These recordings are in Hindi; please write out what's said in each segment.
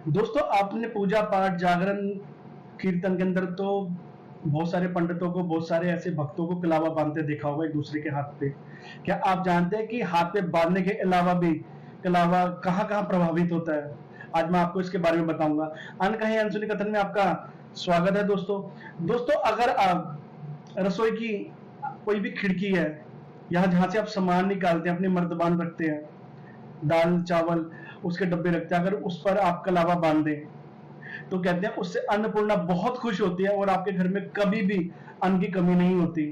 दोस्तों, आपने पूजा पाठ जागरण कीर्तन के अंदर तो बहुत सारे पंडितों को, बहुत सारे ऐसे भक्तों को कलावा बांधते देखा होगा एक दूसरे के हाथ पे। क्या आप जानते हैं कि हाथ पे बांधने के अलावा भी कलावा कहाँ कहाँ प्रभावित होता है? आज मैं आपको इसके बारे में बताऊंगा। अन कहीं अनसुनी कथन में आपका स्वागत है। दोस्तों, अगर आप रसोई की कोई भी खिड़की है, यहाँ जहां से आप सामान निकालते हैं, अपने मर्तबान रखते हैं, दाल चावल उसके डब्बे रखते हैं, अगर उस पर आप कलावा बांध दें तो कहते हैं उससे अन्नपूर्णा बहुत खुश होती है और आपके घर में कभी भी अन्न की कमी नहीं होती।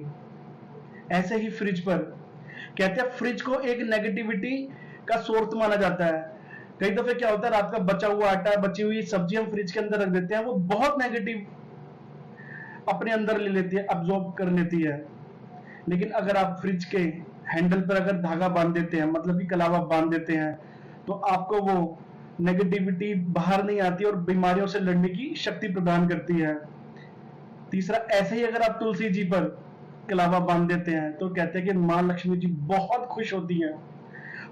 ऐसे ही फ्रिज पर कहते हैं, फ्रिज को एक नेगेटिविटी का सोर्स माना जाता है। कई दफे क्या होता है, रात का बचा हुआ आटा, बची हुई सब्जी हम फ्रिज के अंदर रख देते हैं, वो बहुत नेगेटिव अपने अंदर ले लेती है, अब्सॉर्ब कर लेती है। लेकिन अगर आप फ्रिज के हैंडल पर अगर धागा बांध देते हैं, मतलब कि कलावा बांध देते हैं, तो आपको वो नेगेटिविटी बाहर नहीं आती और बीमारियों से लड़ने की शक्ति प्रदान करती है। तीसरा, ऐसे ही अगर आप तुलसी जी पर कलावा बांध देते हैं तो कहते हैं कि मां लक्ष्मी जी बहुत खुश होती हैं।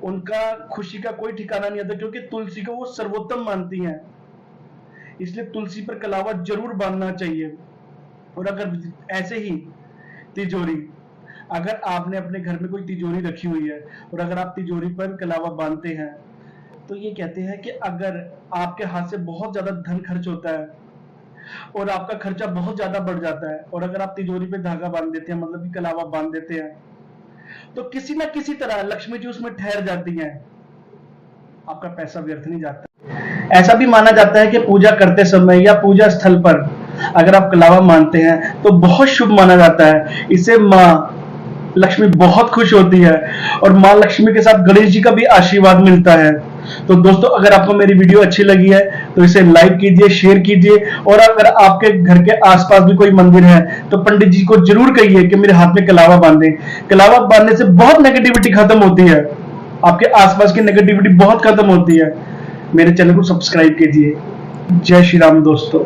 उनका खुशी का कोई ठिकाना नहीं आता, क्योंकि तुलसी को वो सर्वोत्तम मानती हैं। इसलिए तुलसी पर कलावा जरूर बांधना चाहिए। और अगर ऐसे ही तिजोरी, अगर आपने अपने घर में कोई तिजोरी रखी हुई है और अगर आप तिजोरी पर कलावा बांधते हैं, तो ये कहते हैं कि अगर आपके हाथ से बहुत ज्यादा धन खर्च होता है और आपका खर्चा बहुत ज्यादा बढ़ जाता है, और अगर आप तिजोरी पे धागा बांध देते हैं, मतलब कि कलावा बांध देते हैं, तो किसी ना किसी तरह लक्ष्मी जी उसमें ठहर जाती हैं, आपका पैसा व्यर्थ नहीं जाता। ऐसा भी माना जाता है कि पूजा करते समय या पूजा स्थल पर अगर आप कलावा मानते हैं तो बहुत शुभ माना जाता है। इससे मां लक्ष्मी बहुत खुश होती है और मां लक्ष्मी के साथ गणेश जी का भी आशीर्वाद मिलता है। तो दोस्तों, अगर आपको मेरी वीडियो अच्छी लगी है तो इसे लाइक कीजिए, शेयर कीजिए, और अगर आपके घर के आसपास भी कोई मंदिर है तो पंडित जी को जरूर कहिए कि मेरे हाथ में कलावा बांधे। कलावा बांधने से बहुत नेगेटिविटी खत्म होती है, आपके आसपास की नेगेटिविटी बहुत खत्म होती है। मेरे चैनल को सब्सक्राइब कीजिए। जय श्री राम दोस्तों।